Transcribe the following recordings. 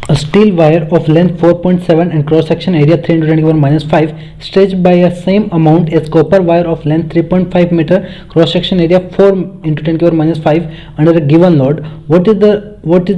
A steel wire of length 4.7 and cross section area 3 into 10 to the power minus 5 stretched by a same amount as copper wire of length 3.5 meter, cross section area 4 into 10 to the power minus 5 under a given load. What is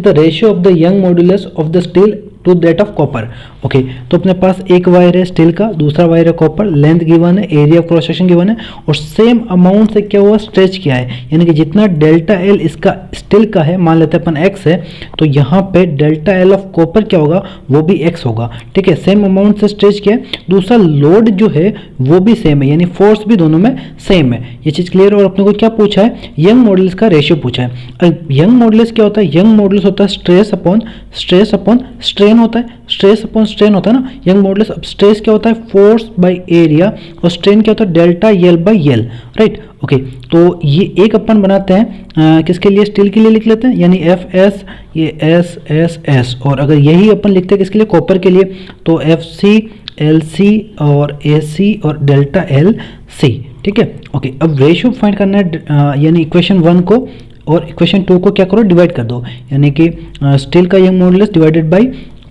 the ratio of the Young modulus of the steel to that of copper? Okay, तो अपने पास एक wire है steel का, दूसरा wire है copper, length given है, area of cross section given है और सेम अमाउंट से क्या हुआ, स्ट्रेच किया है, यानी कि जितना डेल्टा एल इसका स्टील का है, मान लेते हैं अपन एक्स है, तो यहाँ पे डेल्टा एल ऑफ कॉपर क्या होगा, वो भी एक्स होगा। ठीक है, सेम अमाउंट से स्ट्रेच किया है, दूसरा लोड जो है वो भी सेम है, यानी फोर्स भी दोनों में सेम है। ये चीज क्लियर। और अपने को क्या पूछा है, यंग मॉडुलस का रेशियो पूछा है। यंग मॉडुलस क्या होता है, यंग मॉडुलस होता है स्ट्रेस अपॉन स्ट्रेन होता है, स्ट्रेस अपॉन स्ट्रेन होता है ना यंग मॉडुलस। अब स्ट्रेस क्या होता है, फोर्स बाय एरिया, और स्ट्रेन क्या होता है, delta L by L, right. Okay, तो ये एक अपन बनाते हैं किसके लिए, स्टील के लिए लिख लेते हैं, यानी एफ एस, ये एस एस एस, और अगर यही अपन लिखते हैं किसके लिए, कॉपर के लिए, तो एफ सी एल सी और ए सी और डेल्टा एल सी। ठीक है, ओके। अब रेशियो फाइंड करना है, यानी इक्वेशन 1 को और इक्वेशन 2 को क्या करो, डिवाइड कर दो, यानी कि स्टील का young modulus divided by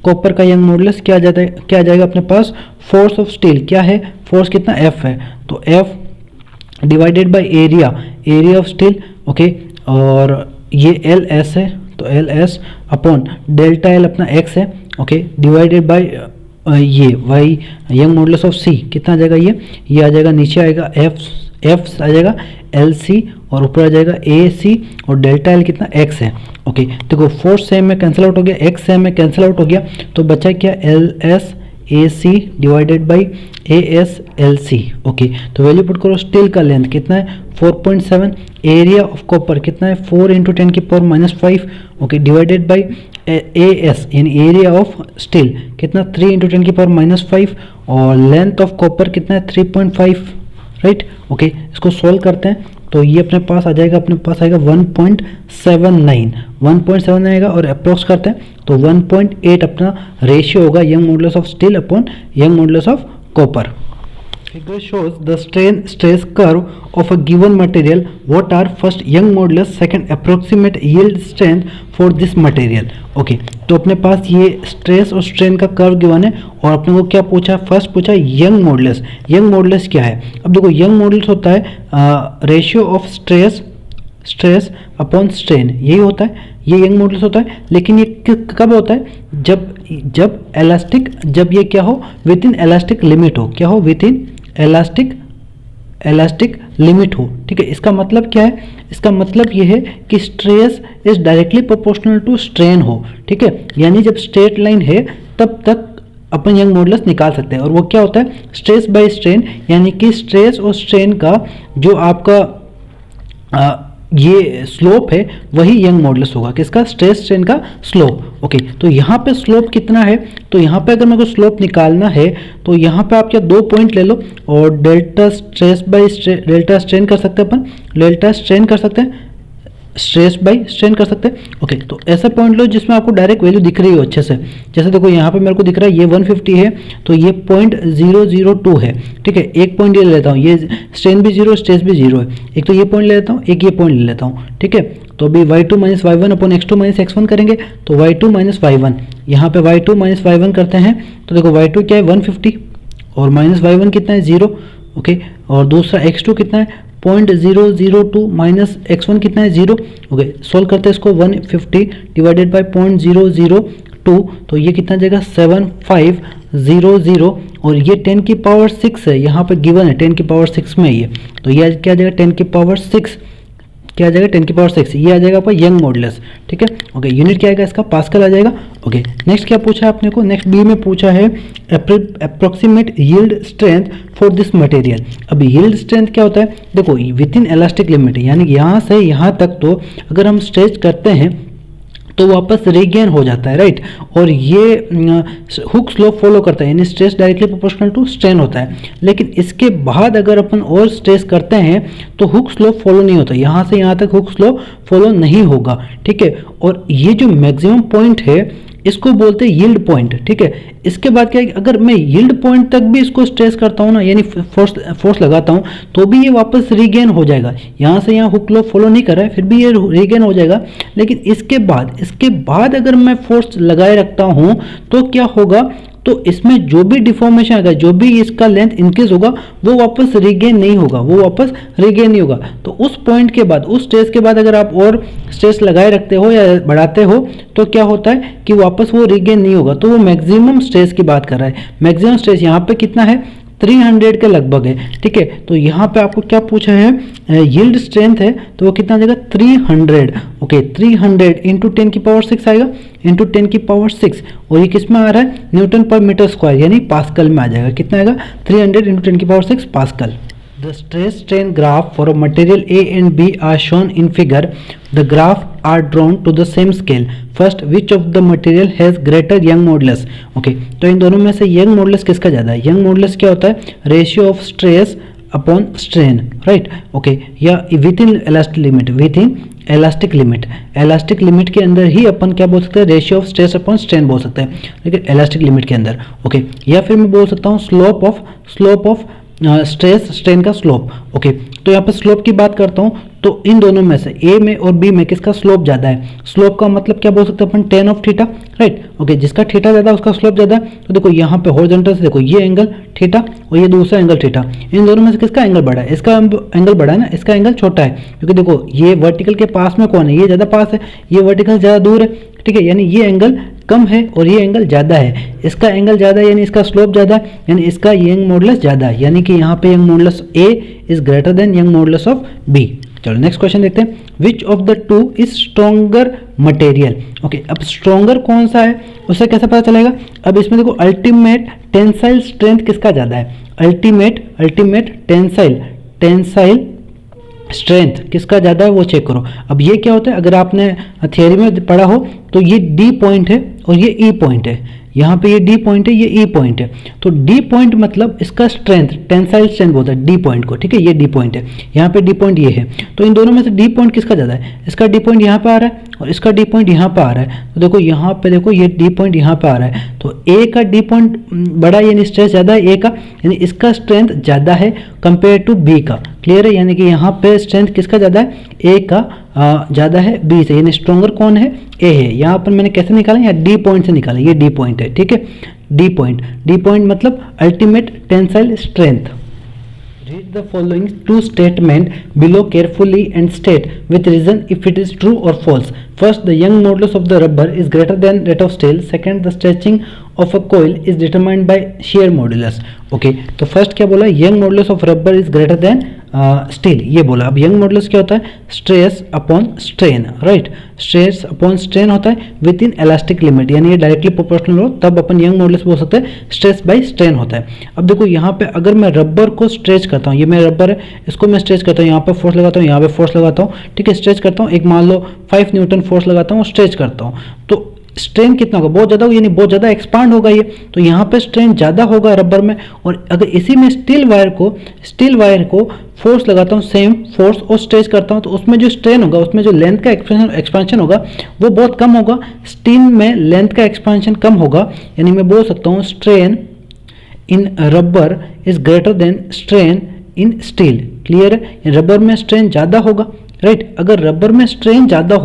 copper का यंग मॉडुलस क्या आ जाएगा अपने पास, फोर्स ऑफ स्टील क्या है, फोर्स कितना एफ है, तो F divided by area of steel. Okay, और ये एल एस है, तो L S upon delta L अपना एक्स है। ओके, डिवाइडेड बाय ये वाई यंग मॉडुलस ऑफ सी कितना आ जाएगा, ये आ जाएगा, नीचे आएगा एफ आ जाएगा एल सी और ऊपर आ जाएगा ए सी और डेल्टा एल कितना एक्स है। ओके, देखो फोर्स सेम में कैंसिल आउट हो गया, एक्स सेम में कैंसिल आउट हो गया, तो बचा क्या, L S A C divided by A S L C. Okay, तो वैल्यू पुट करो, स्टील का लेंथ कितना है 4.7, एरिया ऑफ कॉपर कितना है 4 इंटू 10 की power minus 5। Okay, divided by A S यानी एरिया ऑफ स्टील कितना 3 इंटू 10 की पावर माइनस 5 और लेंथ ऑफ कॉपर कितना है 3.5, राइट। ओके, इसको सोल्व करते हैं तो ये अपने पास आ जाएगा 1.79 आएगा और अप्रोक्स करते हैं तो 1.8 अपना रेशियो होगा young modulus of steel upon young modulus of copper. Figure shows the strain stress curve of a given material. What are first young modulus, second approximate yield strength for this material? Okay, तो अपने पास ये stress और strain का curve given है और अपने को क्या पूछा, फर्स्ट पूछा यंग मॉडुलस। यंग मॉडुलस क्या है, अब देखो यंग मॉडुलस होता है ratio of stress upon strain, यही होता है, ये यंग मॉडुलस होता है। लेकिन ये कब होता है, जब इलास्टिक, जब ये क्या हो, विद इन इलास्टिक लिमिट हो, क्या हो, विद इन इलास्टिक लिमिट हो। ठीक है, इसका मतलब क्या है, इसका मतलब ये है कि stress is directly proportional to strain हो। ठीक है, यानी जब स्ट्रेट लाइन है तब तक अपन यंग मॉडुलस निकाल सकते हैं और वो क्या होता है, स्ट्रेस बाय स्ट्रेन, यानी कि स्ट्रेस और स्ट्रेन का जो आपका ये स्लोप है वही यंग मॉडुलस होगा, किसका, स्ट्रेस स्ट्रेन का स्लोप। ओके, तो यहाँ पे स्लोप कितना है, तो यहाँ पे अगर मेरे को स्लोप निकालना है तो यहाँ पे आप क्या 2 पॉइंट ले लो और delta stress by delta strain कर सकते हैं अपन, डेल्टा स्ट्रेन कर सकते हैं, स्ट्रेस बाय स्ट्रेन कर सकते हैं। ओके, तो ऐसा पॉइंट लो जिसमें आपको डायरेक्ट वैल्यू दिख रही हो अच्छे से, जैसे देखो यहाँ पे मेरे को दिख रहा है ये 150 है तो ये 0.002 है। ठीक है, एक पॉइंट ये ले लेता हूँ, ये स्ट्रेन भी 0 स्ट्रेस भी 0 है, एक तो ये पॉइंट ले लेता हूँ, एक ये पॉइंट ले लेता हूँ। ठीक है, तो अभी y2 minus y1 upon x2 minus x1 करेंगे तो y2 माइनस y1, यहाँ पे y2 माइनस y1 करते हैं तो देखो y2 क्या है 150 और माइनस y1 कितना है 0। ओके, और दूसरा x2 कितना है 0.002 माइनस x1 कितना है 0। ओके, सोल्व करते हैं इसको, 150 डिवाइडेड बाय 0.002 तो ये कितना जाएगा 7500 और ये 10 की पावर 6 है, यहाँ पे गिवन है 10 की पावर 6 में ये, तो ये क्या आ जाएगा 10 की पावर 6, क्या आ जाएगा 10 की पावर 6, ये आ जाएगा आपका यंग मॉडुलस। ठीक है, ओके, यूनिट क्या आएगा इसका, पास्कल आ जाएगा। ओके, नेक्स्ट क्या पूछा है अपने को, नेक्स्ट बी में पूछा है approximate yield strength for this material. अब यील्ड स्ट्रेंथ क्या होता है, देखो विद इन इलास्टिक लिमिट, यानी कि यहाँ से यहाँ तक तो अगर हम स्ट्रेच करते हैं तो वापस रीगेन हो जाता है, राइट। और ये हुक स्लोप फॉलो करता है, यानी stress directly proportional to strain होता है। लेकिन इसके बाद अगर अपन और स्ट्रेस करते हैं तो हुक स्लोप फॉलो नहीं होता, यहाँ से यहाँ तक हुक स्लोप फॉलो नहीं होगा। ठीक है, और ये जो मैक्सिमम पॉइंट है इसको बोलते हैं यील्ड पॉइंट, ठीक है। इसके बाद क्या है, अगर मैं यील्ड पॉइंट तक भी इसको स्ट्रेस करता हूँ ना, यानी फोर्स लगाता हूँ, तो भी ये वापस रीगेन हो जाएगा। यहाँ से यहाँ हुक लॉ फॉलो नहीं कर रहा है, फिर भी ये रीगेन हो जाएगा। लेकिन इसके बाद अगर मैं फोर्स लगाए रखता हूँ तो क्या होगा, तो इसमें जो भी डिफॉर्मेशन आएगा, जो भी इसका लेंथ इंक्रीज होगा, वो वापस रीगेन नहीं होगा। तो उस पॉइंट के बाद, उस स्ट्रेस के बाद अगर आप और स्ट्रेस लगाए रखते हो या बढ़ाते हो, तो क्या होता है कि वापस वो रीगेन नहीं होगा। तो वो मैक्सिमम स्ट्रेस की बात कर रहा है। मैक्सिमम स्ट्रेस यहाँ पे कितना है, 300 के लगभग है, ठीक है। तो यहाँ पे आपको क्या पूछा है, यील्ड स्ट्रेंथ है, तो वो कितना आ जाएगा 300, ओके। 300 इंटू 10 की पावर 6 आएगा, इंटू 10 की पावर 6, और ये किस में आ रहा है, न्यूटन पर मीटर स्क्वायर, यानी पास्कल में आ जाएगा। कितना आएगा, 300 इंटू 10 की power 6 pascal. The stress strain graph for a material A and B are shown in figure. The graph are drawn to the same scale. First, which of the material has greater Young modulus? Okay, तो इन दोनों में से Young modulus किसका ज़्यादा है? Young modulus क्या होता है? Ratio of stress upon strain, right? Okay, या within elastic limit, within elastic limit, elastic limit के अंदर ही अपन क्या बोल सकते हैं, ratio of stress upon strain बोल सकते हैं, लेकिन elastic limit के अंदर, ओके। या फिर मैं बोल सकता हूँ स्लोप ऑफ स्ट्रेस स्ट्रेन का स्लोप, ओके। तो यहाँ पर स्लोप की बात करता हूँ, तो इन दोनों में से ए में और बी में किसका स्लोप ज़्यादा है। स्लोप का मतलब क्या बोल सकते हैं अपन, tan of theta, right, okay. जिसका थीटा ज़्यादा उसका स्लोप ज़्यादा है। तो देखो यहाँ पे हॉरिजॉन्टल से देखो, ये एंगल थीटा और ये दूसरा एंगल थीटा, इन दोनों में से किसका एंगल बड़ा है, इसका एंगल बड़ा है ना, इसका एंगल छोटा है, क्योंकि देखो ये वर्टिकल के पास में कौन है, ये ज़्यादा पास है, ये वर्टिकल ज़्यादा दूर है, ठीक है। यानी ये एंगल कम है और ये एंगल ज़्यादा है, इसका एंगल ज़्यादा है यानी इसका स्लोप ज़्यादा है, यानी इसका यंग मॉडुलस ज़्यादा है, यानी कि यहाँ पे Young modulus A is greater than Young modulus of B. चलो नेक्स्ट क्वेश्चन देखते हैं, which of the two is stronger material, okay. अब स्ट्रॉन्गर कौन सा है उससे कैसे पता चलेगा, अब इसमें देखो अल्टीमेट टेंसाइल स्ट्रेंथ किसका ज़्यादा है, अल्टीमेट टेंसाइल स्ट्रेंथ किसका ज़्यादा है वो चेक करो। अब ये क्या होता है, अगर आपने थियरी में पढ़ा हो तो ये डी पॉइंट है और ये ई पॉइंट है, यहाँ पे ये डी पॉइंट है, ये ई पॉइंट है। तो डी पॉइंट मतलब इसका स्ट्रेंथ, टेंसाइल स्ट्रेंथ बोलता है डी पॉइंट को, ठीक है। ये डी पॉइंट है, यहाँ पे डी पॉइंट ये है। तो इन दोनों में से डी पॉइंट किसका ज़्यादा है, इसका डी पॉइंट यहाँ पे आ रहा है और इसका डी पॉइंट यहाँ पे आ रहा है। तो देखो यहाँ पे देखो, ये डी पॉइंट यहाँ पे आ रहा है, तो ए का डी पॉइंट बड़ा यानी स्ट्रेस ज़्यादा है ए का, यानी इसका स्ट्रेंथ ज़्यादा है कंपेयर टू बी का, क्लियर है। यानी कि यहाँ पे स्ट्रेंथ किसका ज़्यादा है, ए का ज़्यादा है बी से, यानी स्ट्रॉन्गर कौन है, ए है। यहाँ पर मैंने कैसे निकाला, यहाँ डी पॉइंट से निकाला, ये डी पॉइंट है, ठीक है। डी पॉइंट मतलब ultimate tensile strength. Read the following two statement below carefully and state with reason if it is true or false. First, the Young modulus of the rubber is greater than that of steel. Second, the stretching of a coil is determined by shear modulus. Okay, तो first क्या बोला, young modulus of rubber is greater then steel, ये बोला। अब young modulus क्या होता है, stress upon strain, right. Stress upon strain होता है विद इन इलास्टिक लिमिट, यानी ये डायरेक्टली प्रोपोर्शनल हो तब अपन यंग मॉडुलस बोल सकते हैं, स्ट्रेस बाय स्ट्रेन होता है। अब देखो यहाँ पे अगर मैं रबर को स्ट्रेच करता हूँ, ये मेरा रबर है, इसको मैं स्ट्रेच करता हूँ, यहाँ पे फोर्स लगाता हूँ, यहाँ पे फोर्स लगाता हूँ, ठीक है। स्ट्रेच करता हूँ, एक मान लो 5 न्यूटन फोर्स लगाता हूँ, स्ट्रेच करता हूँ, तो स्ट्रेन कितना होगा, बहुत ज़्यादा, यानी बहुत ज़्यादा एक्सपांड होगा ये, तो यहाँ पे स्ट्रेन ज़्यादा होगा रबर में। और अगर इसी में स्टील वायर को फोर्स लगाता हूँ, सेम फोर्स और स्ट्रेच करता हूँ, तो उसमें जो स्ट्रेन होगा, उसमें जो लेंथ का एक्सपेंशन होगा वो बहुत कम होगा। स्टील में लेंथ का एक्सपेंशन कम होगा, यानी मैं बोल सकता हूँ strain in rubber is greater then strain in steel, clear है। रबर में स्ट्रेन ज़्यादा होगा, राइट। अगर रबर में स्ट्रेन ज़्यादा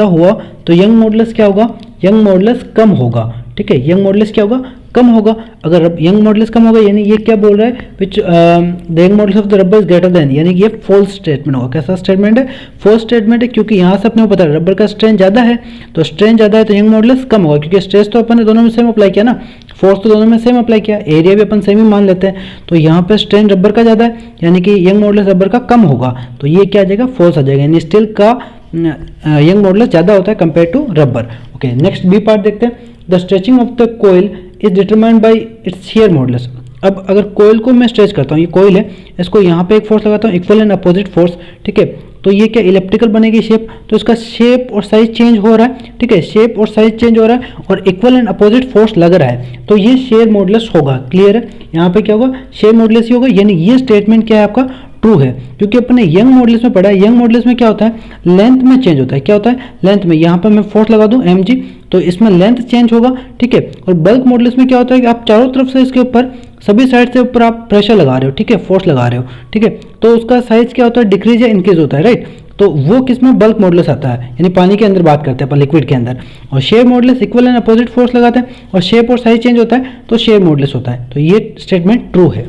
हुआ तो यंग मॉडुलस क्या होगा, यंग मॉडुलस कम होगा, ठीक है। यंग मॉडुलस क्या होगा, कम होगा। अगर यंग मॉडुलस कम होगा, यानी ये क्या बोल रहा है, which the young modulus of the rubber is greater then, यानी कि ये फॉल्स स्टेटमेंट होगा। कैसा स्टेटमेंट है, फॉल्स स्टेटमेंट है, क्योंकि यहाँ से अपने को पता है रबर का स्ट्रेन ज़्यादा है, तो स्ट्रेन ज़्यादा है तो यंग मॉडुलस कम होगा, क्योंकि स्ट्रेस तो अपन ने दोनों में सेम अप्लाई किया ना, फोर्स तो दोनों में सेम अप्लाई किया, एरिया भी अपन सेम ही मान लेते हैं। तो यहाँ पे स्ट्रेन रबर का ज़्यादा है, यानी कि यंग मॉडुलस रबर का कम होगा, तो ये क्या आ जाएगा, फॉल्स आ जाएगा, यानी स्टील का यंग मॉडुलस ज़्यादा होता है compare to rubber. Okay, next B part देखते हैं। The stretching of the coil is determined by its shear modulus. अब अगर कोयल को मैं स्ट्रेच करता हूँ, ये कोयल है, इसको यहाँ पे एक फोर्स लगाता हूँ, इक्वल एंड अपोजिट फोर्स, ठीक है, तो ये क्या इलेप्टिकल बनेगी शेप, तो इसका शेप और साइज चेंज हो रहा है, ठीक है, शेप और साइज चेंज हो रहा है और इक्वल एंड अपोजिट फोर्स लग रहा है, तो ये शेयर मॉडुलस होगा, क्लियर है। यहाँ पे क्या होगा, शेयर मॉडुलस ही होगा, यानी ये स्टेटमेंट क्या है आपका ट्रू है, क्योंकि अपने यंग मॉडुलस में पढ़ा है। यंग मॉडुलस में क्या होता है, लेंथ में चेंज होता है। क्या होता है, लेंथ में। यहाँ पर मैं फोर्स लगा दूं mg, तो इसमें लेंथ चेंज होगा, ठीक है। और बल्क मॉडुलस में क्या होता है कि आप चारों तरफ से इसके ऊपर, सभी साइड से ऊपर आप प्रेशर लगा रहे हो, ठीक है, फोर्स लगा रहे हो, ठीक है। तो उसका साइज क्या होता है, डिक्रीज या इंक्रीज होता है, राइट। तो वो किसमें, बल्क मॉडुलस आता है, यानी पानी के अंदर बात करते हैं अपन, लिक्विड के अंदर। और share modulus equal and opposite force लगाते हैं और शेप और साइज चेंज होता है तो शेयर मॉडुलस होता है। तो ये स्टेटमेंट ट्रू है।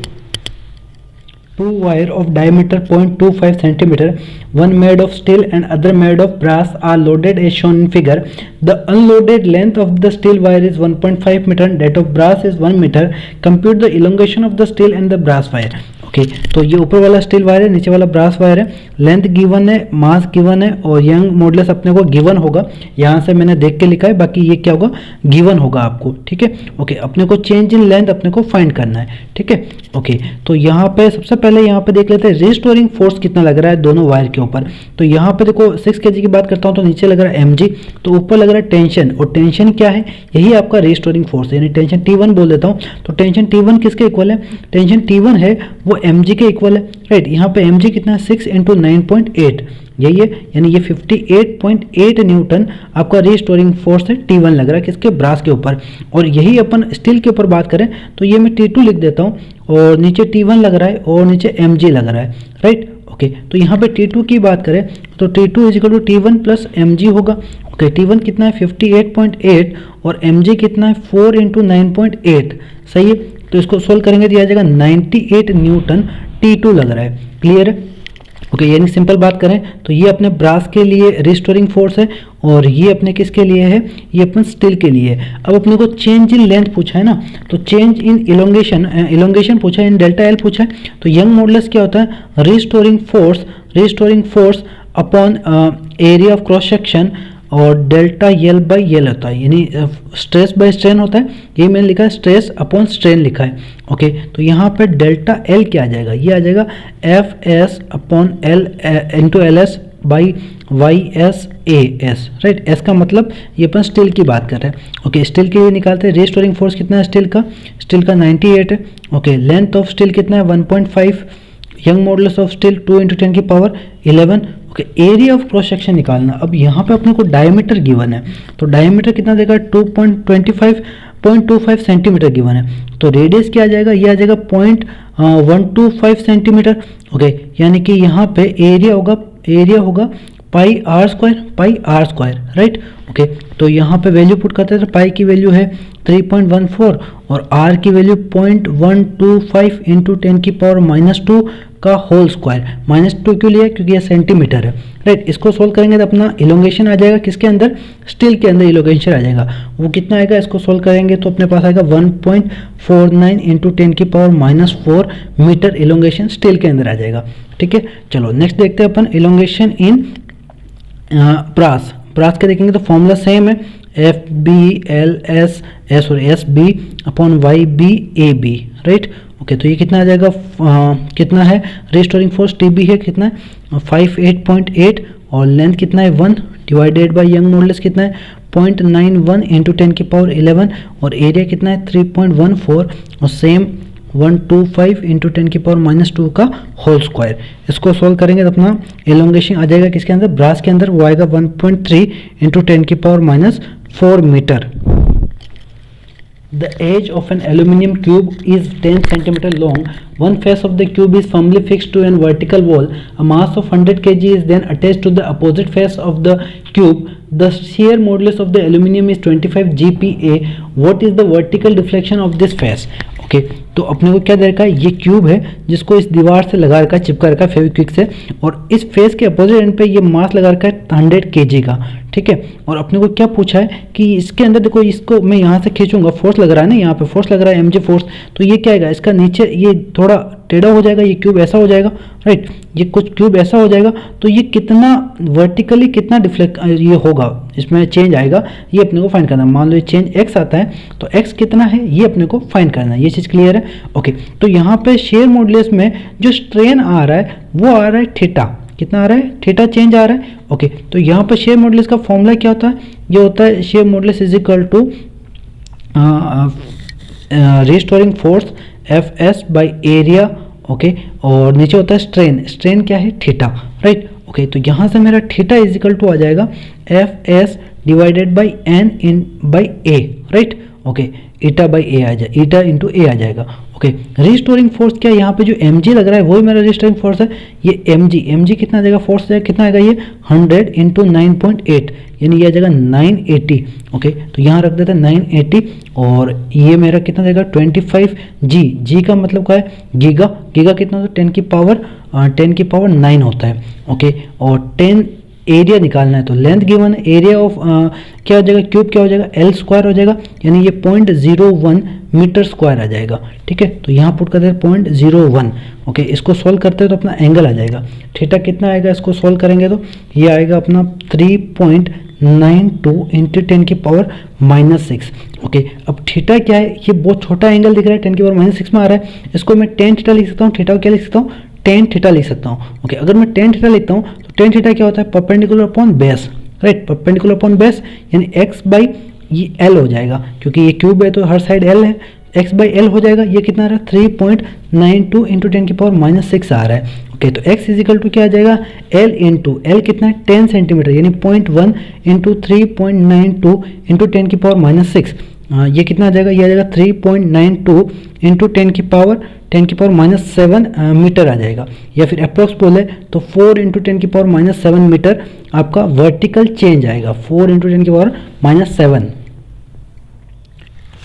Two wire of diameter 0.25 centimeter, one made of steel and other made of brass, are loaded as shown in figure. The unloaded length of the steel wire is 1.5 meter and that of brass is 1 meter. Compute the elongation of the steel and the brass wire. Okay, तो ये ऊपर वाला steel wire है, नीचे वाला brass wire है। Length given है, mass given है और यंग मॉडुलस अपने को गिवन होगा। यहाँ से मैंने देख के लिखा है, बाकी ये क्या होगा, गिवन होगा आपको, ठीक है। ओके, अपने को चेंज इन लेंथ अपने को फाइंड करना है, ठीक है। ओके, तो यहाँ पे सबसे पहले यहाँ पे देख लेते हैं रिस्टोरिंग फोर्स कितना लग रहा है दोनों वायर के ऊपर। तो यहाँ पे देखो 6 kg की बात करता हूँ तो नीचे लग रहा है mg, तो ऊपर लग रहा है टेंशन। और टेंशन क्या है, यही आपका रिस्टोरिंग फोर्स है, यानी टेंशन T1 बोल देता हूँ। तो टेंशन T1 किसके इक्वल है, टेंशन T1 है वो mg के इक्वल है, राइट। यहाँ पे mg कितना है, 6 × 9.8, यही है, यानी ये 58.8 न्यूटन आपका रिस्टोरिंग फोर्स है। T1 लग रहा है किसके, ब्रास के ऊपर। और यही अपन स्टील के ऊपर बात करें तो ये मैं T2 लिख देता हूँ और नीचे T1 लग रहा है और नीचे mg लग रहा है, राइट। ओके, तो यहाँ पे T2 की बात करें तो T2 = T1 + mg होगा। ओके, T1 कितना है 58.8 और mg कितना है 4 × 9.8, सही है। तो इसको सोल्व करेंगे तो आ जाएगा 98 न्यूटन T2 लग रहा है। क्लियर है। ओके, यानी सिंपल बात करें तो ये अपने ब्रास के लिए रिस्टोरिंग फोर्स है और ये अपने किसके लिए है, ये अपन स्टील के लिए है। अब अपने को चेंज इन लेंथ पूछा है ना, तो चेंज इन इलोंगेशन पूछा है, इन डेल्टा एल पूछा है। तो यंग मॉडुलस क्या होता है, restoring force upon area of cross section और डेल्टा एल बाई एल होता है, यानी स्ट्रेस बाय स्ट्रेन होता है। ये मैंने लिखा है स्ट्रेस अपॉन स्ट्रेन लिखा है। ओके, तो यहाँ पे डेल्टा एल क्या आ जाएगा, ये आ जाएगा F S upon L into L S by Y S A S, right. S का मतलब ये अपन स्टील की बात कर रहे हैं। ओके, स्टील के लिए निकालते हैं रिस्टोरिंग फोर्स कितना है स्टील का 98 है। ओके, लेंथ ऑफ स्टील कितना है 1.5, young modulus of steel 2 × 10⁻11। Okay, area of cross section निकालना। अब यहाँ पे अपने को डायमीटर गिवन है, तो डायमीटर कितना देगा 2.25 सेंटीमीटर गिवन है। तो रेडियस क्या आ जाएगा, ये आ जाएगा 0.125 सेंटीमीटर। ओके, यानी कि यहाँ पे एरिया होगा पाई आर स्क्वायर, राइट। ओके, तो यहाँ पे वैल्यू पुट करते हैं तो पाई की वैल्यू है 3.14 और आर की वैल्यू 0.125 × 10⁻² का होल स्क्वायर। -2 क्यों लिया, क्योंकि ये सेंटीमीटर है, राइट। इसको सोल्व करेंगे तो अपना इलोंगेशन आ जाएगा किसके अंदर, स्टील के अंदर इलोंगेशन आ जाएगा। वो कितना आएगा, इसको सोल्व करेंगे तो अपने पास आएगा 1.49 × 10⁻⁴ मीटर इलोंगेशन स्टील के अंदर आ जाएगा, ठीक है। चलो नेक्स्ट देखते हैं अपन इलोंगेशन इन ब्रास के देखेंगे तो फॉर्मूला सेम है, FBLS/SB/YB/AB, राइट। ओके, तो ये कितना आ जाएगा, कितना है रिस्टोरिंग फोर्स TB है कितना है 58.8 और लेंथ कितना है 1 डिवाइडेड बाय यंग मॉडुलस कितना है 0.91 × 10⁻11 और एरिया कितना है 3.14 और सेम 125 × 10⁻² का होल स्क्वायर। इसको सोल्व करेंगे तो अपना एलोंगेशन आ जाएगा किसके अंदर, ब्रास के अंदर। वो आएगा 1.3 × 10⁻⁴ metre. The edge of an aluminium cube is 10 cm long. One face of the cube is firmly fixed to a vertical wall. A mass of 100 kg is then attached to the opposite face of the cube. The shear modulus of the aluminium is 25 GPa. What is the vertical deflection of this face? Okay, तो अपने को क्या दे रखा है, ये cube है जिसको इस दीवार से लगा रखा है, चिपका रखा है फेविक्विक से, और इस फेस के अपोजिट एंड पे ये मास लगा रखा है 100 kg का, ठीक है। और अपने को क्या पूछा है कि इसके अंदर देखो, इसको मैं यहाँ से खींचूंगा, फोर्स लग रहा है ना, यहाँ पे फोर्स लग रहा है mg फोर्स, तो ये क्या आएगा, इसका नीचे ये थोड़ा टेढ़ा हो जाएगा, ये क्यूब ऐसा हो जाएगा, राइट। ये कुछ क्यूब ऐसा हो जाएगा, तो ये कितना वर्टिकली कितना डिफ्लेक्ट ये होगा, इसमें चेंज आएगा, ये अपने को फाइंड करना है। मान लो ये चेंज x आता है तो x कितना है ये अपने को फाइंड करना है। ये चीज़ क्लियर है। ओके, तो यहाँ पे शेयर मॉडुलस में जो स्ट्रेन आ रहा है वो आ रहा है थीटा, कितना आ रहा है, थीटा चेंज आ रहा है। ओके, तो यहाँ पे शेयर मॉडुलस का फॉर्मूला क्या होता है, ये होता है शेयर मॉडुलस = रिस्टोरिंग फोर्स FS/एरिया ओके, और नीचे होता है स्ट्रेन, स्ट्रेन क्या है थीटा, राइट। ओके, तो यहाँ से मेरा थीटा इज इक्वल टू आ जाएगा F S divided by N in by A, right. Okay, eta by A आ जाए, ईटा इंटू ए आ जाएगा। ओके, रिस्टोरिंग फोर्स क्या है, यहाँ पे जो mg लग रहा है वही मेरा रिस्टोरिंग फोर्स है। ये mg कितना आ जाएगा, फोर्स कितना आएगा, ये 100 इंटू 9.8 यानी ये आ जाएगा 980। ओके, तो यहाँ रख देते हैं 980 और ये मेरा कितना देगा 25 जी का मतलब क्या है, गीगा कितना होता है 10 की पावर 9 होता है। ओके, और 10 एरिया निकालना है, तो लेंथ गिवन है, एरिया ऑफ क्या हो जाएगा, क्यूब क्या हो जाएगा, एल स्क्वायर हो जाएगा, यानी ये 0.01 मीटर स्क्वायर आ जाएगा। ठीक है, तो यहाँ पुट करते हैं 0.01। ओके, इसको सोल्व करते हैं तो अपना एंगल आ जाएगा, थीटा कितना आएगा, इसको सोल्व करेंगे तो ये आएगा अपना 3.92 इंटू 10 की पावर -6। ओके, अब थीटा क्या है, ये बहुत छोटा एंगल दिख रहा है, 10 की पावर -6 में आ रहा है, इसको मैं tan थीटा लिख सकता हूँ, थीटा क्या लिख सकता हूँ, tan थीटा लिख सकता हूँ। ओके, अगर मैं tan थीटा लिखता हूँ तो tan थीटा क्या होता है, perpendicular upon base, right, perpendicular upon base यानी x बाई ये l हो जाएगा, क्योंकि ये क्यूब है तो हर साइड l है, x बाई l हो जाएगा, ये कितना आ रहा है 3.92 इंटू 10 की पावर -6 आ रहा है। ओके, तो x इज इक्वल टू क्या आ जाएगा, l इंटू l कितना है 10 सेंटीमीटर यानी 0.1 इंटू 3.92 इंटू 10 की पावर -6, ये कितना आ जाएगा, ये आ जाएगा 3.92 इंटू 10 की पावर -7 मीटर आ जाएगा, या फिर अप्रोक्स बोले तो 4 इंटू 10 की पावर -7 मीटर आपका वर्टिकल चेंज आएगा, 4 इंटू 10 की power -7।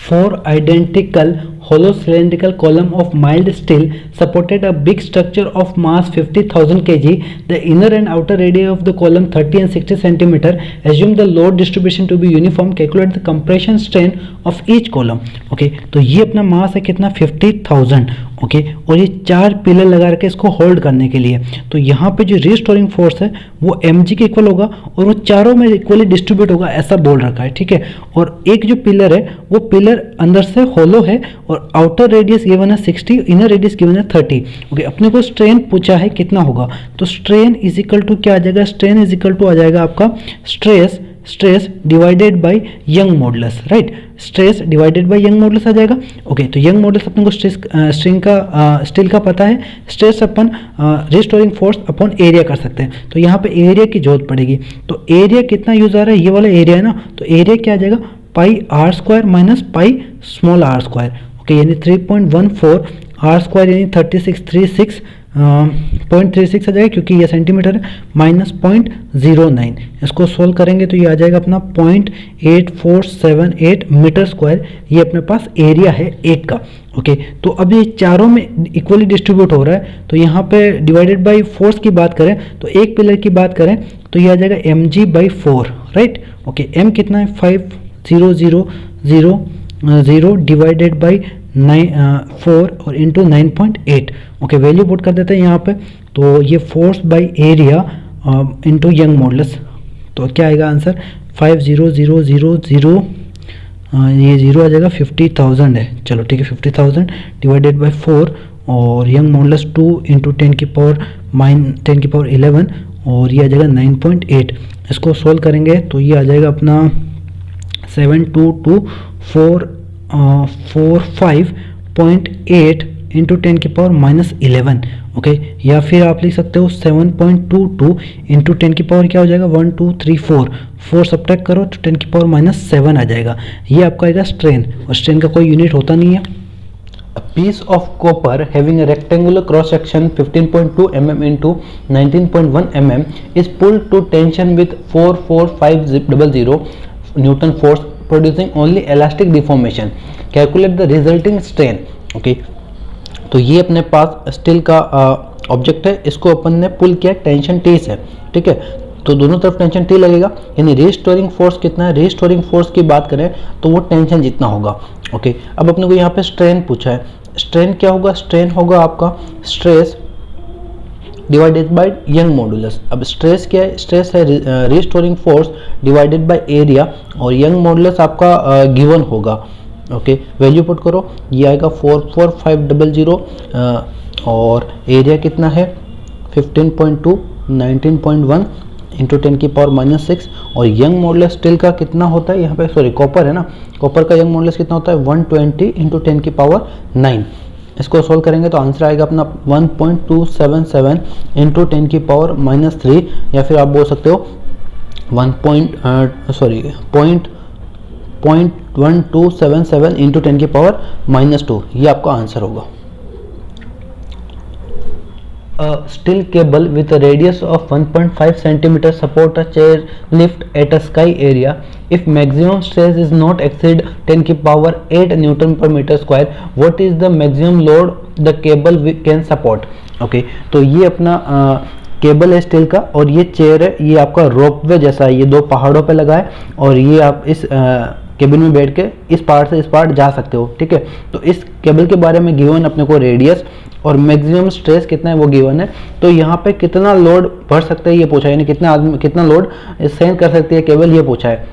4 identical hollow cylindrical column of mild steel supported a big structure of mass 50,000 kg. The inner and outer radii of the column 30 and 60 cm. Assume the load distribution to be uniform. Calculate the compression strain of each column. Okay, तो ये अपना मास है कितना 50,000। Okay, और ये 4 pillar लगा रखे इसको होल्ड करने के लिए, तो यहाँ पे जो रिस्टोरिंग फोर्स है वो mg के इक्वल होगा और वो चारों में इक्वली डिस्ट्रीब्यूट होगा, ऐसा बोल रखा है। ठीक है, और एक जो पिलर है वो पिलर अंदर से होलो है और आउटर रेडियस गिवन है 60, इनर रेडियस गिवन है 30। ओके, अपने को स्ट्रेन पूछा है कितना होगा, तो स्ट्रेन इज इक्वल टू क्या आ जाएगा, स्ट्रेन इज इक्वल टू आ जाएगा आपका stress divided by Young modulus, right, stress divided by Young modulus आ जाएगा। ओके, तो यंग मॉडुलस अपने को स्टील का पता है, स्ट्रेस अपन रिस्टोरिंग फोर्स अपॉन एरिया कर सकते हैं, तो यहाँ पे एरिया की जरूरत पड़ेगी, तो एरिया कितना यूज आ रहा है, ये वाला एरिया है ना, तो एरिया क्या आ जाएगा पाई r square minus pi small r square. Okay, यानी 3.14 r स्क्वायर यानी 36.36 आ जाएगा, क्योंकि ये सेंटीमीटर है, -0.09। इसको सोल्व करेंगे तो ये आ जाएगा अपना 0.8478 मीटर स्क्वायर, ये अपने पास एरिया है एक का। ओके, तो अब ये चारों में इक्वली डिस्ट्रीब्यूट हो रहा है, तो यहाँ पे डिवाइडेड बाय फोर्स की बात करें तो एक पिलर की बात करें तो ये आ जाएगा mg/4, राइट। ओके, m कितना है 5000 डिवाइडेड बाई 4 और इंटू 9.8। ओके, वैल्यू पुट कर देते हैं यहाँ पे, तो ये force by area into young modulus, तो क्या आएगा आंसर 50,000, ये 0 आ जाएगा 50,000 है, चलो ठीक है, 50,000 डिवाइडेड बाय 4 और यंग मॉडुलस 2 इंटू 10 की पावर 11 और ये आ जाएगा 9.8। इसको सोल्व करेंगे तो ये आ जाएगा अपना 722445.8 इंटू 10 की पावर -11। ओके, या फिर आप लिख सकते हो 7.22 इंटू 10 की पावर क्या हो जाएगा 1 2 3 4 सब्ट्रैक्ट करो तो 10 की पावर -7 आ जाएगा, ये आपका आएगा स्ट्रेन, और स्ट्रेन का कोई यूनिट होता नहीं है। A piece of copper having a rectangular cross section 15.2 mm into 19.1 mm is pulled to tension with 44500 Newton force producing only elastic deformation. Calculate the resulting strain. Okay, तो ये अपने पास steel का object है, इसको अपन ने पुल किया टेंशन T से, ठीक है, तो दोनों तरफ टेंशन T लगेगा, यानी रिस्टोरिंग फोर्स कितना है, रिस्टोरिंग फोर्स की बात करें तो वो टेंशन जितना होगा। ओके, अब अपने को यहाँ पे स्ट्रेन पूछा है, स्ट्रेन क्या होगा, स्ट्रेन होगा आपका stress divided by Young modulus. अब स्ट्रेस क्या है, स्ट्रेस है restoring force divided by area, और यंग मॉडुलस आपका गिवन होगा। ओके, वैल्यू पुट करो, ये आएगा 44500 और एरिया कितना है 15.2 19.1 इंटू 10 की पावर -6, और यंग मॉडुलस स्टील का कितना होता है यहाँ पे, सॉरी कॉपर है ना, कॉपर का यंग मॉडुलस कितना होता है 120 इंटू 10 की पावर 9। इसको सोल्व करेंगे तो आंसर आएगा अपना 1.277 इंटू 10 की पावर -3, या फिर आप बोल सकते हो 0.1277 इंटू 10 की पावर -2, ये आपका आंसर होगा। A steel cable with a radius of 1.5 cm support a chair lift at a sky area. If maximum stress is not exceed 10 की power 8 Newton per meter square, what is the maximum load the cable can support? Okay, तो ये अपना cable है steel का, और ये chair है, ये आपका रोपवे जैसा है, ये दो पहाड़ों पे लगा है, और ये आप इस केबल में बैठ के इस पार्ट से इस पार्ट जा सकते हो। ठीक है, तो इस केबल के बारे में गिवन अपने को रेडियस और मैक्सिमम स्ट्रेस कितना है वो गिवन है। तो यहाँ पे कितना लोड भर सकते हैं ये पूछा है, यानी कितना लोड सहन कर सकती है केबल, ये पूछा है।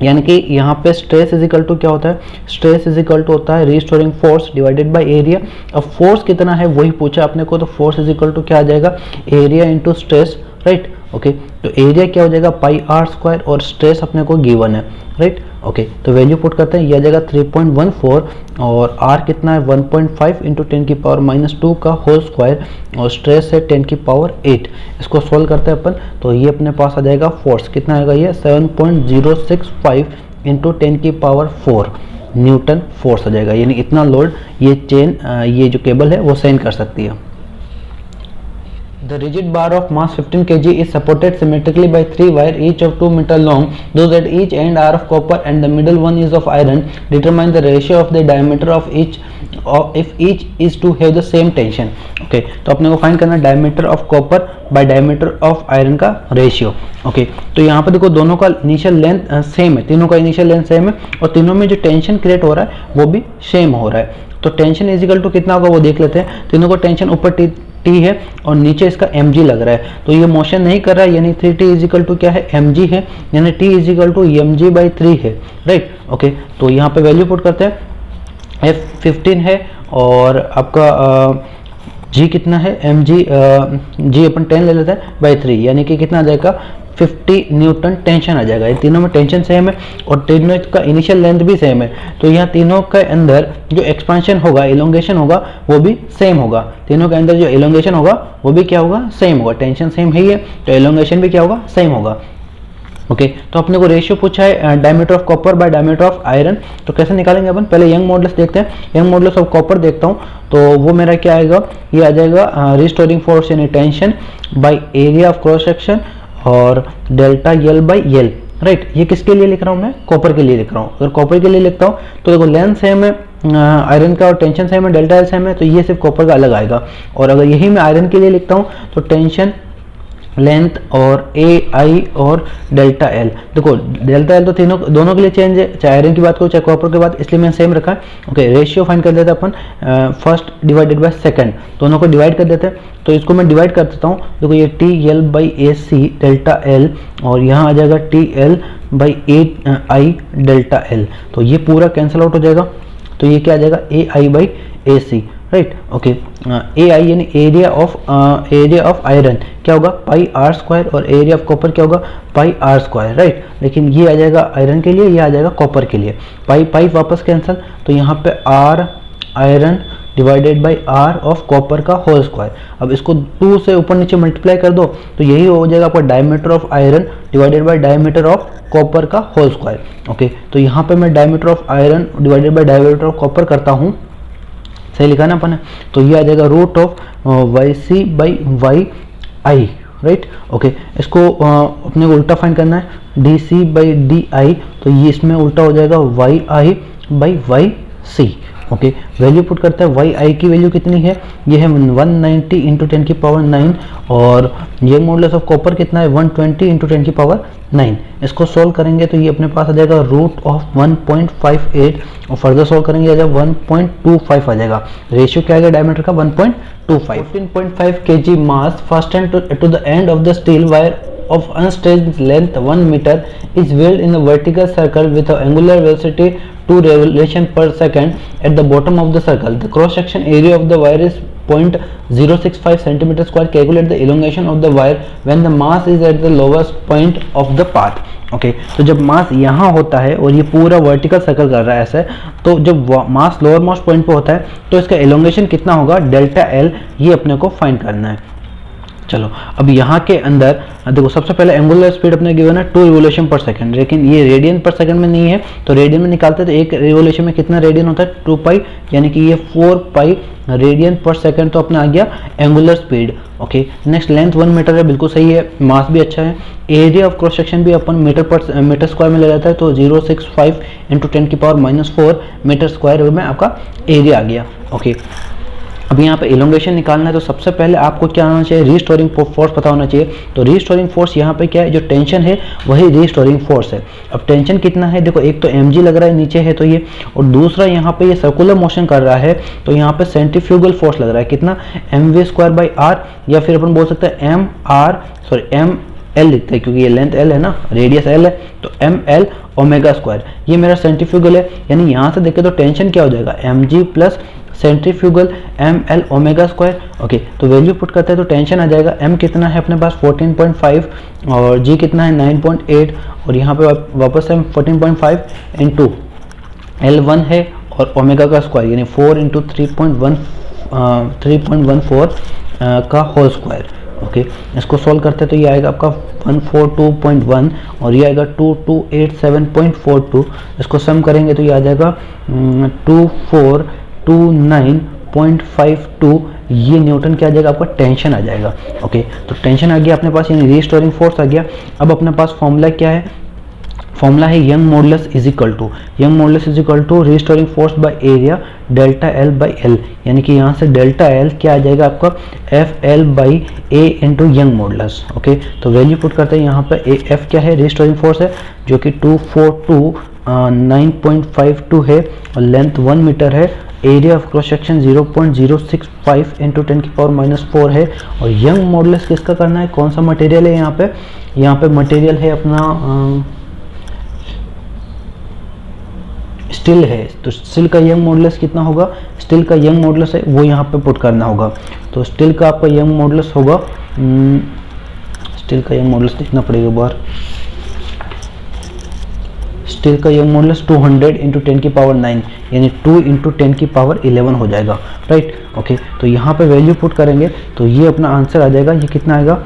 यानी कि यहाँ पे स्ट्रेस इज इक्वल टू क्या होता है, स्ट्रेस इज इक्वल टू होता है restoring force divided by area. अब फोर्स कितना है वही पूछा अपने को, तो फोर्स इज इक्वल टू क्या आ जाएगा, area into stress, right. Okay, तो एरिया क्या हो जाएगा πr², और स्ट्रेस अपने को गिवन है, राइट। ओके, तो वैल्यू पुट करते हैं, ये आ जाएगा 3.14, और r कितना है 1.5 इंटू 10 की पावर -2 का होल स्क्वायर, और स्ट्रेस है 10 की पावर 8। इसको सोल्व करते हैं अपन, तो ये अपने पास आ जाएगा फोर्स कितना आएगा, ये 7.065 इंटू 10 की पावर 4 न्यूटन फोर्स आ जाएगा। यानी इतना लोड ये चेन ये जो केबल है वो सहन कर सकती है। The rigid bar of mass 15 kg is supported symmetrically by 3 wires, each of 2 meter long. Those at each end are of copper and the middle one is of iron. Determine the ratio of the diameter of each if each is to have the same tension. Okay, तो अपने को find करना है diameter of copper by diameter of iron का ratio. Okay, तो यहाँ पर देखो दोनों का इनिशियल लेंथ सेम है, तीनों का इनिशियल लेंथ सेम है, और तीनों में जो टेंशन क्रिएट हो रहा है वो भी सेम हो रहा है। तो टेंशन इज इक्वल टू कितना होगा वो देख लेते हैं। तीनों को टेंशन ऊपर टी है और नीचे इसका mg लग रहा है, तो ये मोशन नहीं कर रहा है, यानी 3t इज इक्वल टू क्या है, mg है, यानी t is equal to mg/3 है, राइट। ओके, तो यहाँ पे वैल्यू पुट करते हैं, f 15 है और आपका g कितना है, mg g अपन 10 ले लेते हैं बाई 3, यानी कि कितना आ जाएगा 50 न्यूटन टेंशन आ जाएगा। ये तीनों में टेंशन सेम है और तीनों का इनिशियल लेंथ भी सेम है, तो यहाँ तीनों के अंदर जो एक्सपेंशन होगा, इलोंगेशन होगा वो भी सेम होगा। तीनों के अंदर जो इलोंगेशन होगा वो भी क्या होगा, सेम होगा। टेंशन सेम है, तो इलोंगेशन भी क्या होगा, सेम होगा। ओके, तो अपने को रेशियो पूछा है diameter of copper bye diameter of iron, तो कैसे निकालेंगे अपन, पहले यंग मॉडुलस देखते हैं। यंग मॉडुलस ऑफ कॉपर देखता हूँ, तो वो मेरा क्या आएगा, ये आ जाएगा रिस्टोरिंग फोर्स यानी tension by area of cross section और delta L by L, right. ये किसके लिए लिख रहा हूँ मैं, कॉपर के लिए लिख रहा हूँ। अगर कॉपर के लिए लिखता हूँ तो देखो लेंथ सेम है आयरन का और टेंशन सेम है, डेल्टा एल सेम है, तो ये सिर्फ कॉपर का अलग आएगा। और अगर यही मैं आयरन के लिए लिखता हूँ तो टेंशन, लेंथ और ए आई और डेल्टा एल, देखो डेल्टा एल तो दोनों के लिए चेंज है, चाहे आयरन की बात करो चाहे कॉपर की बात, इसलिए मैंने सेम रखा है। ओके, रेशियो फाइंड कर देते हैं अपन, फर्स्ट डिवाइडेड बाय सेकंड, दोनों को डिवाइड कर देते हैं। तो इसको मैं डिवाइड कर देता हूँ, देखो ये T L by A C delta L, और यहाँ आ जाएगा T L by A I delta L, तो ये पूरा कैंसिल आउट हो जाएगा। तो ये क्या आ जाएगा, A I by A C, right. Okay, A I यानी एरिया ऑफ आयरन क्या होगा, πr², और एरिया ऑफ कॉपर क्या होगा, πr², राइट। लेकिन ये आ जाएगा आयरन के लिए, ये आ जाएगा कॉपर के लिए, पाई वापस कैंसिल, तो यहाँ पे r iron divided by r of copper का होल स्क्वायर। अब इसको 2 से ऊपर नीचे मल्टीप्लाई कर दो तो यही हो जाएगा आपका diameter of iron divided by diameter of copper का होल स्क्वायर। ओके, तो यहाँ पे मैं diameter of iron divided by diameter of copper करता हूँ, सही लिखा ना अपन, तो ये आ जाएगा root of Y C by Y I, right. Okay, इसको अपने को उल्टा फाइंड करना है, D C by D I, तो ये इसमें उल्टा हो जाएगा Y I by Y C. Okay, value put करते हैं, वाई आई की वैल्यू कितनी है, ये है 190 इंटू 10 की पावर 9, और ये मॉडुलस ऑफ कॉपर कितना है 120 इंटू 10 की पावर 9। इसको सोल्व करेंगे तो ये अपने पास आ जाएगा रूट ऑफ 1.58, और फर्दर सोल्व करेंगे आ जाएगा 1.25 आ जाएगा। रेशियो क्या आएगा डायमीटर का 1.25। 14.5 kg mass fastened to the end of the steel wire of unstretched length 1 meter is wheeled in a vertical circle with an angular velocity 2 revolution per second at the bottom of the circle. The cross section area of the wire is 0.065 centimetre square, calculate the elongation of the wire when the mass is at the lowest point of the path. Okay, तो जब मास यहाँ होता है और ये पूरा vertical circle कर रहा है ऐसे, तो जब मास लोअर मोस्ट पॉइंट पे होता है तो इसका इलोंगेशन कितना होगा, डेल्टा एल, ये अपने को फाइंड करना है। चलो अब यहाँ के अंदर देखो, सबसे पहले एंगुलर स्पीड अपने गिवन है 2 रिवोल्यूशन पर सेकंड, लेकिन ये रेडियन पर सेकंड में नहीं है, तो रेडियन में निकालते हैं तो एक रिवोल्यूशन में कितना रेडियन होता है, 2 पाई, यानी कि ये 4 पाई रेडियन पर सेकंड, तो अपना आ गया angular speed. Okay, next length 1 metre है, बिल्कुल सही है, मास भी अच्छा है। एरिया ऑफ क्रॉस सेक्शन भी अपन मीटर स्क्वायर में ले जाता है, तो 065 × 10⁻⁴ मीटर स्क्वायर में आपका एरिया आ गया। ओके, अब यहाँ पे इलोंगेशन निकालना है, तो सबसे पहले आपको क्या होना चाहिए, रीस्टोरिंग फोर्स पता होना चाहिए। तो रीस्टोरिंग फोर्स यहाँ पे क्या है, जो टेंशन है वही रीस्टोरिंग फोर्स है। अब टेंशन कितना है, देखो एक तो mg लग रहा है नीचे है तो ये, और दूसरा यहाँ पे ये सर्कुलर मोशन कर रहा है, तो यहाँ पे सेंट्रीफ्यूगल फोर्स लग रहा है कितना, mv²/r, या फिर अपन बोल सकते हैं ml लिखते हैं क्योंकि ये लेंथ l है ना, रेडियस l है, तो ml ω², ये मेरा सेंट्रीफ्यूगल है। यानी यहाँ से देखें तो टेंशन क्या हो जाएगा, mg plus centrifugal ml ω²। Okay, तो वैल्यू पुट करते हैं तो टेंशन आ जाएगा, m कितना है अपने पास 14.5 और g कितना है 9.8, और यहाँ पे वापस से 14.5 इंटू L1 है और ओमेगा का स्क्वायर यानी 4 इंटू 3.14 का होल स्क्वायर। ओके, इसको सॉल्व करते हैं तो ये आएगा आपका 142.1 और ये आएगा 2287.42। इसको सम करेंगे तो ये आ जाएगा 2429.52, ये न्यूटन क्या आ जाएगा आपका, टेंशन आ जाएगा। ओके, तो टेंशन आ गया अपने पास, यानी रीस्टोरिंग फोर्स आ गया। अब अपने पास फॉर्मूला क्या है, फॉर्मूला है Young modulus is equal to restoring force by area delta L by L, यानी कि यहाँ से डेल्टा एल क्या आ जाएगा आपका, F L by A into young modulus. Okay, तो वैल्यू पुट करते हैं यहाँ पे, एफ क्या है, रीस्टोरिंग फोर्स है जो कि 242.952 है और लेंथ 1 मीटर है, एरिया ऑफ क्रॉस सेक्शन 0.065 × 10⁻⁴ है, और यंग मॉडुलस किसका करना है, कौन सा मटेरियल है यहाँ पे मटेरियल है अपना स्टील है, तो स्टील का यंग मॉडुलस कितना होगा, स्टील का यंग मॉडुलस है वो यहाँ पे पुट करना होगा। तो स्टील का आपका यंग मॉडुलस होगा, स्टील का यंग मॉडुलस देखना पड़ेगा बाहर, स्टील का यंग मॉडुलस 200 × 10⁻⁹ यानी 2 × 10⁻11 हो जाएगा, राइट। ओके, तो यहाँ पे वैल्यू पुट करेंगे तो ये अपना आंसर आ जाएगा, ये कितना आएगा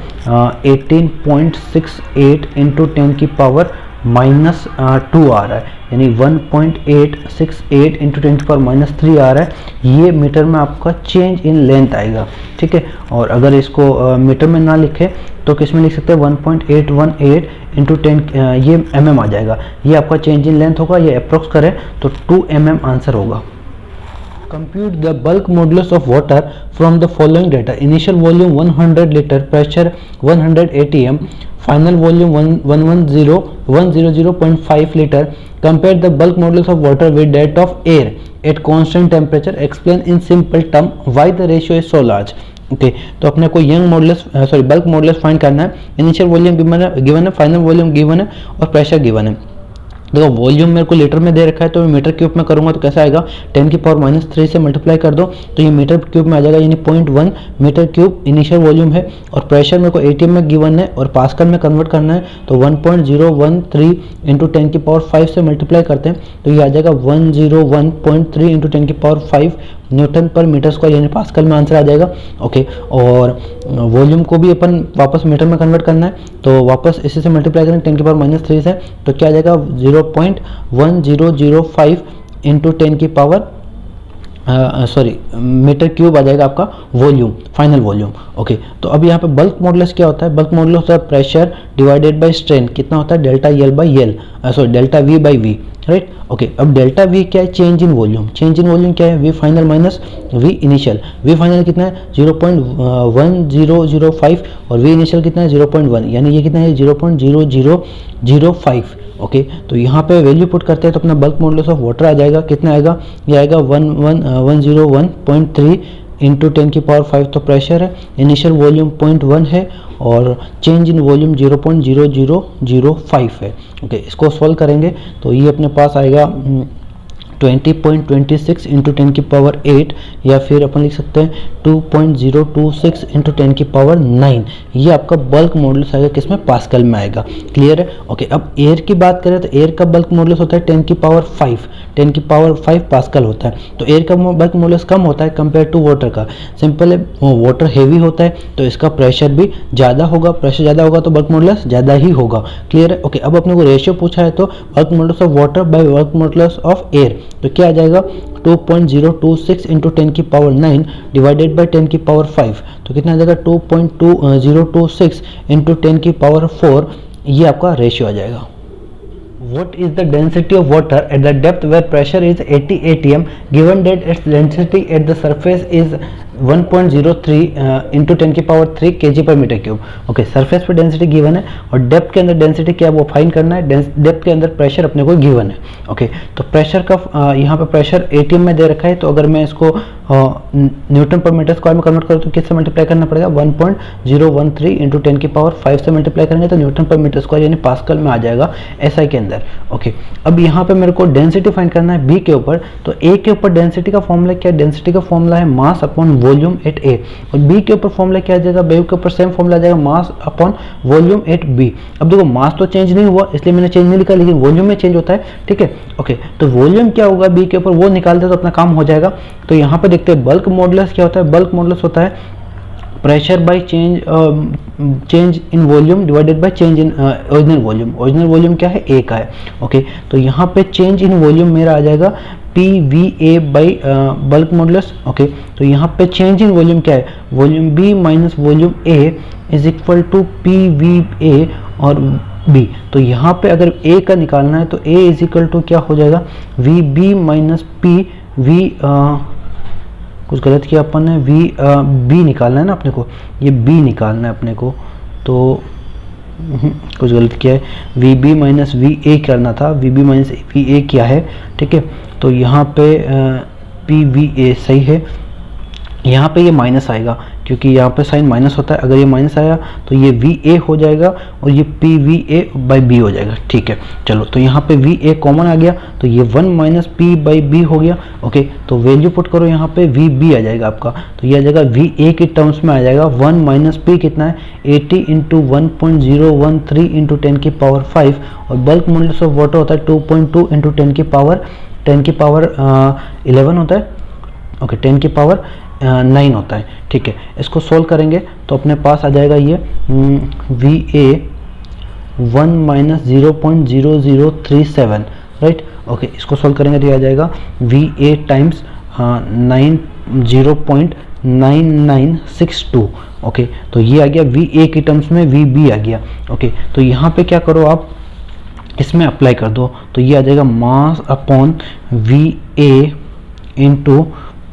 18.68 × 10⁻⁻2 आ रहा है, यानी 1.868 × 10⁻³ आ रहा है, ये मीटर में आपका चेंज इन लेंथ आएगा, ठीक है। और अगर इसको मीटर में ना लिखे तो किस में लिख सकते हैं, 1.818 × 10 ये mm आ जाएगा, ये आपका चेंज इन लेंथ होगा, ये अप्रोक्स करें तो 2 mm आंसर होगा। Compute the bulk modulus of water from the following data: initial volume 100 liter, pressure 100 atm, final volume 100.5 liter. Compare the bulk modulus of water with that of air at constant temperature. Explain in simple term why the ratio is so large. Okay, तो अपने को young modulus bulk modulus find करना है। Initial volume given है, final volume given है और pressure given है। देखो वॉल्यूम मेरे को लीटर में दे रखा है तो मैं मीटर क्यूब में करूंगा तो कैसा आएगा, 10⁻³ से मल्टीप्लाई कर दो तो ये मीटर क्यूब में आ जाएगा, यानी 0.1 मीटर क्यूब इनिशियल वॉल्यूम है। और प्रेशर मेरे को एटीएम में गिवन है और पास्कल में कन्वर्ट करना है, तो 1.013 × 10⁵ से मल्टीप्लाई करते हैं तो ये आ जाएगा 101.3 × 10⁵ न्यूटन पर मीटर स्क्वायर, यानी पास्कल में आंसर आ जाएगा। ओके, और वॉल्यूम को भी अपन वापस मीटर में कन्वर्ट करना है तो वापस इसी से मल्टीप्लाई करें 10⁻³ से, तो क्या आ जाएगा 0.1005 × मीटर क्यूब आ जाएगा आपका वॉल्यूम, फाइनल वॉल्यूम। ओके, तो अब यहाँ पे बल्क मॉडुलस क्या होता है, बल्क मॉडुलस होता है प्रेशर डिवाइडेड बाय स्ट्रेन, कितना होता है delta V by V, right. Okay, अब डेल्टा V क्या है, change in volume. Change in volume क्या है, V final minus V initial. V final कितना है 0.1005 और V इनिशियल कितना है 0.1, यानी ये कितना है 0.0005। ओके, तो यहाँ पे वैल्यू पुट करते हैं तो अपना बल्क मॉडुलस ऑफ वाटर आ जाएगा, कितना आएगा, ये आएगा 101.3 × 10⁵, तो प्रेशर है, इनिशियल वॉल्यूम 0.1 है और चेंज इन वॉल्यूम 0.0005 है। ओके, इसको सॉल्व करेंगे तो ये अपने पास आएगा 20.26 इंटू 10 की पावर 8, या फिर अपन लिख सकते हैं 2.026 इंटू 10 की पावर 9। ये आपका बल्क मॉडुलस आएगा, किसमें, पास्कल में आएगा। क्लियर है? ओके, अब एयर की बात करें तो एयर का बल्क मॉडुलस होता है 10 की पावर 5, 10 की पावर 5 पास्कल होता है। तो एयर का बल्क मॉडुलस कम होता है कंपेयर टू वाटर का। सिंपल है, वाटर हेवी होता है तो इसका प्रेशर भी ज़्यादा होगा, प्रेशर ज़्यादा होगा तो बल्क मॉडुलस ज़्यादा ही होगा। क्लियर है? ओके, अब अपने को रेशियो पूछा है तो bulk modulus of water bye bulk modulus of air, तो क्या आ जाएगा 2.026 इंटू 10 की पावर 9 डिवाइडेड बाय 10 की पावर 5, तो कितना आ जाएगा 2.2026 इंटू 10 की पावर 4। ये आपका रेशियो आ जाएगा। What is the density of water at the depth where pressure is 80 atm given that its density at the surface is 1.03 into 10 की पावर 3 kg पर मीटर क्यूब। ओके, सरफेस पे density given है और depth के अंदर density क्या वो find करना है। डेप्थ के अंदर प्रेशर अपने को गिवन है। ओके, तो प्रेशर का यहाँ पे प्रेशर एटीएम में दे रखा है, तो अगर मैं इसको न्यूटन पर मीटर स्क्वायर में कन्वर्ट करूँ तो किससे मल्टीप्लाई करना पड़ेगा, 1.013 इंटू 10 की पावर 5 से मल्टीप्लाई करेंगे तो न्यूटन पर मीटर स्क्वायर यानी पास्कल में आ जाएगा एसआई के अंदर। ओके, अब यहाँ पे मेरे को डेंसिटी फाइंड करना है बी के ऊपर, तो ए के ऊपर डेंसिटी का फॉर्मूला क्या है, डेंसिटी का फॉर्मूला है मास अपॉन वॉल्यूम एट ए, और बी के ऊपर फॉर्मूला क्या आ जाएगा, बी के ऊपर सेम फॉर्मूला आ जाएगा mass upon volume at B. अब देखो मास तो चेंज नहीं हुआ इसलिए मैंने चेंज नहीं लिखा, लेकिन वॉल्यूम में चेंज होता है। ठीक है, ओके, तो वॉल्यूम क्या होगा बी के ऊपर वो निकाल दे तो अपना काम हो जाएगा। तो यहाँ पे देखते हैं बल्क मॉडुलस क्या होता है। बल्क मॉडुलस होता है pressure by change in volume divided by change in original volume. Original volume क्या है, ए का है। ओके, तो यहाँ पे चेंज इन वॉल्यूम मेरा आ जाएगा P V A by bulk modulus. Okay, तो यहाँ पे चेंज इन वॉल्यूम क्या है, volume B minus volume A is equal to P V A और बी। तो यहाँ पे अगर ए का निकालना है तो ए इज इक्वल टू क्या हो जाएगा, V B minus P V, कुछ गलत किया अपन ने, वी बी निकालना है ना अपने को, ये बी निकालना है अपने को, तो कुछ गलत किया है, V B minus V A करना था, V B minus V A क्या है। ठीक है, तो यहाँ पे पी वी ए सही है, यहाँ पे ये माइनस आएगा क्योंकि यहाँ पे साइन माइनस होता है, अगर ये माइनस आया तो ये वी ए हो जाएगा और ये P V A by B हो जाएगा। ठीक है, चलो, तो यहाँ पे वी ए कॉमन आ गया तो ये 1 माइनस पी बाई बी हो गया। ओके, तो वैल्यू पुट करो यहाँ पे, वी बी आ जाएगा आपका, तो ये आ जाएगा वी ए के टर्म्स में आ जाएगा 1 माइनस पी कितना है 80 इंटू 1.013 इंटू 10 की पावर 5, और बल्क मॉडुलस ऑफ वाटर होता है 2.2 इंटू 10 की पावर 11 होता है। ओके, 10 की पावर 9 होता है। ठीक है, इसको सोल्व करेंगे तो अपने पास आ जाएगा ये V A 1 minus 0.0037, right. Okay, इसको सोल्व करेंगे तो ये आ जाएगा वी ए टाइम्स 0.9962। ओके, तो ये आ गया वी ए की टर्म्स में, वी बी आ गया। ओके, तो यहाँ पे क्या करो आप, इसमें अप्लाई कर दो तो ये आ जाएगा mass upon we A into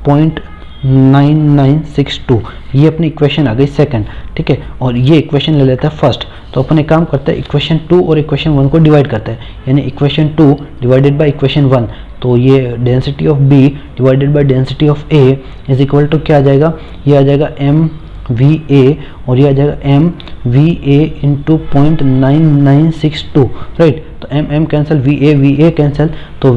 0.9962। ये अपनी इक्वेशन आ गई सेकंड। ठीक है, और ये इक्वेशन ले लेता है फर्स्ट, तो अपन एक काम करते हैं इक्वेशन 2 और इक्वेशन 1 को डिवाइड करते हैं, यानी इक्वेशन 2 डिवाइडेड बाय इक्वेशन 1, तो ये density of B divided by density of A is equal to क्या आ जाएगा, ये आ जाएगा एम वी ए और ये आ जाएगा M V A into 0.9962, right. तो M M cancel, V A cancel, तो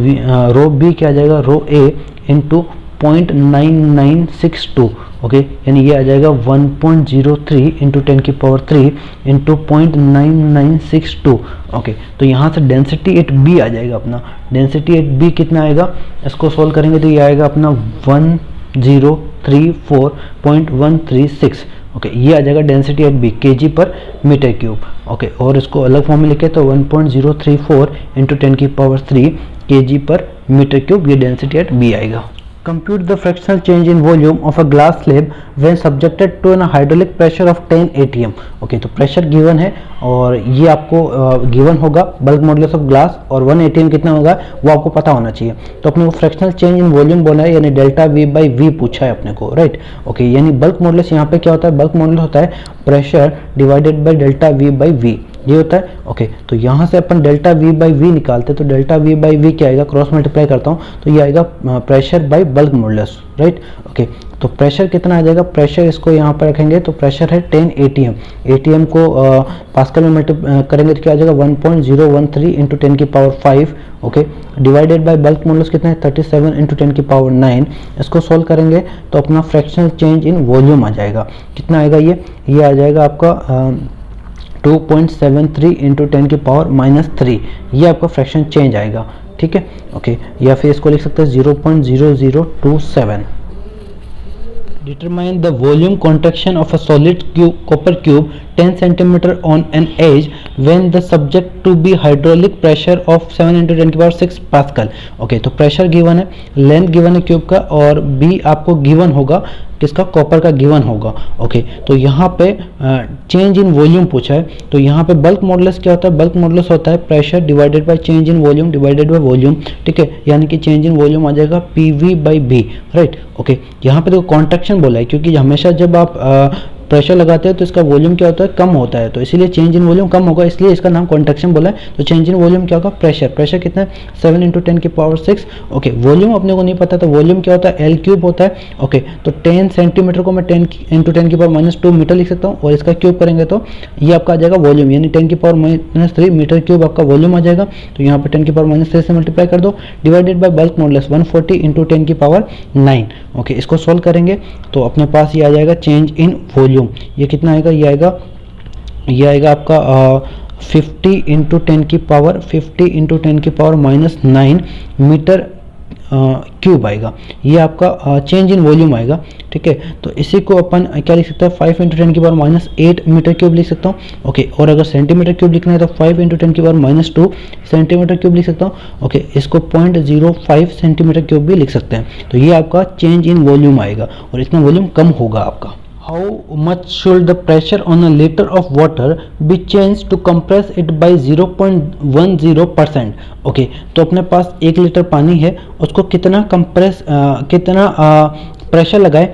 रो बी क्या आ जाएगा, रो ए इंटू 0.9962। ओके, यानी ये आ जाएगा 1.03 इंटू 10 की पावर 3 इंटू 0.9962। ओके, तो यहाँ से डेंसिटी एट बी आ जाएगा अपना, डेंसिटी एट बी कितना आएगा, इसको सोल्व करेंगे तो ये आएगा अपना 1034.136। ओके, ये आ जाएगा डेंसिटी एट बी केजी पर मीटर क्यूब। ओके, और इसको अलग फॉर्म में लिखे तो 1034 इंटू 10 की पावर 3 केजी पर मीटर क्यूब, ये डेंसिटी एट बी आएगा। Compute the fractional change in volume of a glass slab when subjected to a hydraulic pressure of 10 atm। Okay, तो प्रेशर गिवन है और ये आपको गिवन होगा बल्क मॉडुलस ऑफ ग्लास, और 1 atm कितना होगा वो आपको पता होना चाहिए। तो अपने को फ्रैक्शनल चेंज इन वॉल्यूम बोला है, यानी डेल्टा वी बाई वी पूछा है अपने को, राइट। ओके, यानी बल्क मॉडुलस यहाँ पे क्या होता है, बल्क मॉडुलस होता है pressure divided by delta V by V. ये होता है। ओके, तो यहाँ से अपन डेल्टा वी बाई वी निकालते हैं, तो डेल्टा वी बाई वी क्या आएगा, क्रॉस मल्टीप्लाई करता हूँ तो ये आएगा pressure by bulk modulus, right. Okay, तो प्रेशर कितना आ जाएगा, प्रेशर इसको यहाँ पर रखेंगे तो प्रेशर है 10 ATM, ATM को पास्कल में मल्टीप्लाई करेंगे तो क्या आ जाएगा 1.013 इंटू 10 की power 5, okay, divided by bulk modulus कितना है 37 इंटू 10 की पावर 9। इसको सोल्व करेंगे तो अपना फ्रैक्शनल चेंज इन वॉल्यूम आ जाएगा, कितना आएगा ये आ जाएगा आपका 2.73 इंटू 10 की पावर -3, ये आपका फ्रैक्शन चेंज आएगा, ठीक है। ओके, या फिर इसको लिख सकते हैं 0.0027। Determine the volume contraction of a solid copper cube 10 cm on an edge when the subject to be hydraulic pressure of 7 into 10 की पावर 6 पास्कल। ओके, तो प्रेशर गिवन है, लेंथ गिवन है क्यूब का, और बी आपको given होगा किसका, copper का गिवन होगा। ओके, तो यहाँ पे चेंज इन वॉल्यूम पूछा है, तो यहाँ पे बल्क मॉडुलस क्या होता है, बल्क मॉडुलस होता है pressure divided by change in volume divided by volume, ठीक है, यानी कि चेंज इन वॉल्यूम आ जाएगा PV by B, right. Okay, यहाँ पे देखो कॉन्ट्रैक्शन बोला है, क्योंकि हमेशा जब आप प्रेशर लगाते हैं तो इसका वॉल्यूम क्या होता है, कम होता है, तो इसीलिए चेंज इन वॉल्यूम कम होगा, इसलिए इसका नाम कॉन्ट्रैक्शन बोला है। तो चेंज इन वॉल्यूम क्या होगा, प्रेशर कितना है 7 इंटू 10 की पावर 6। ओके, वॉल्यूम अपने को नहीं पता, तो वॉल्यूम क्या होता है L³ होता है। ओके, तो 10 सेंटीमीटर को मैं 10 इंटू 10 की पावर -2 मीटर लिख सकता हूँ, और इसका क्यूब करेंगे तो ये आपका आ जाएगा वॉल्यूम, यानी 10 की पावर -3 मीटर क्यूब आपका वॉल्यूम आ जाएगा। तो यहाँ पर 10 की पावर -3 से मल्टीप्लाई कर दो, divided by bulk modulus 140 into 10 की पावर 9। ओके, इसको सोल्व करेंगे तो अपने पास ये आ जाएगा चेंज इन वॉल्यूम, ये कितना आएगा, ये आएगा आपका 50 इंटू 10 की पावर -9 मीटर क्यूब आएगा, ये आपका चेंज इन वॉल्यूम आएगा, ठीक है। तो इसी को अपन क्या लिख सकते हैं, 5 इंटू 10 की पावर -8 मीटर क्यूब लिख सकता हूँ। ओके, और अगर सेंटीमीटर क्यूब लिखना है तो 5 इंटू 10 की पावर -2 सेंटीमीटर क्यूब लिख सकता हूँ। ओके, इसको 0.05 सेंटीमीटर क्यूब भी लिख सकते हैं। तो ये आपका चेंज इन वॉल्यूम आएगा, और इतना वॉल्यूम कम होगा आपका। How much should the pressure on a liter of water be changed to compress it by 0.10%? Okay, तो अपने पास 1 लीटर पानी है, उसको कितना प्रेशर लगाए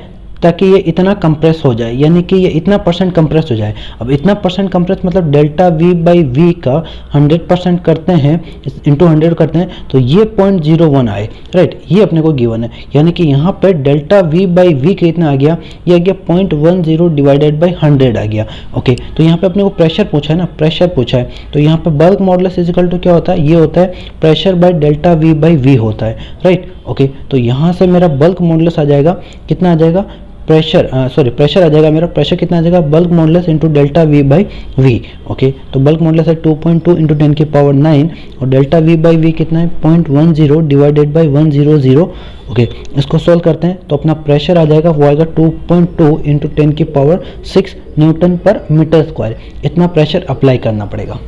ताकि ये इतना कंप्रेस हो जाए, यानी कि ये इतना % कंप्रेस हो जाए। अब इतना % कंप्रेस मतलब डेल्टा V बाई V का 100% करते हैं, इंटू 100 करते हैं, तो ये 0.01 आए, राइट, ये अपने को गिवन है। यानी कि यहाँ पर डेल्टा V बाई V कितना आ गया, ये आ गया 0.10 डिवाइडेड बाई 100 आ गया। ओके, तो यहाँ पे अपने को प्रेशर पूछा है ना, प्रेशर पूछा है, तो यहाँ पे बल्क मॉडुलस इक्वल टू क्या होता है, ये होता है pressure by delta V by V होता है, राइट। ओके, तो यहाँ से मेरा बल्क मॉडुलस आ जाएगा, कितना आ जाएगा, प्रेशर आ जाएगा मेरा, प्रेशर कितना आ जाएगा, bulk modulus into delta V by V। Okay, तो बल्क मॉडुलस है 2.2 इंटू 10 की पावर 9, और डेल्टा V बाई V कितना है 0.10 डिवाइडेड बाई 100। ओके, इसको सोल्व करते हैं तो अपना प्रेशर आ जाएगा, वो आएगा 2.2 इंटू 10 की पावर 6 न्यूटन पर मीटर स्क्वायर, इतना प्रेशर अप्लाई करना पड़ेगा।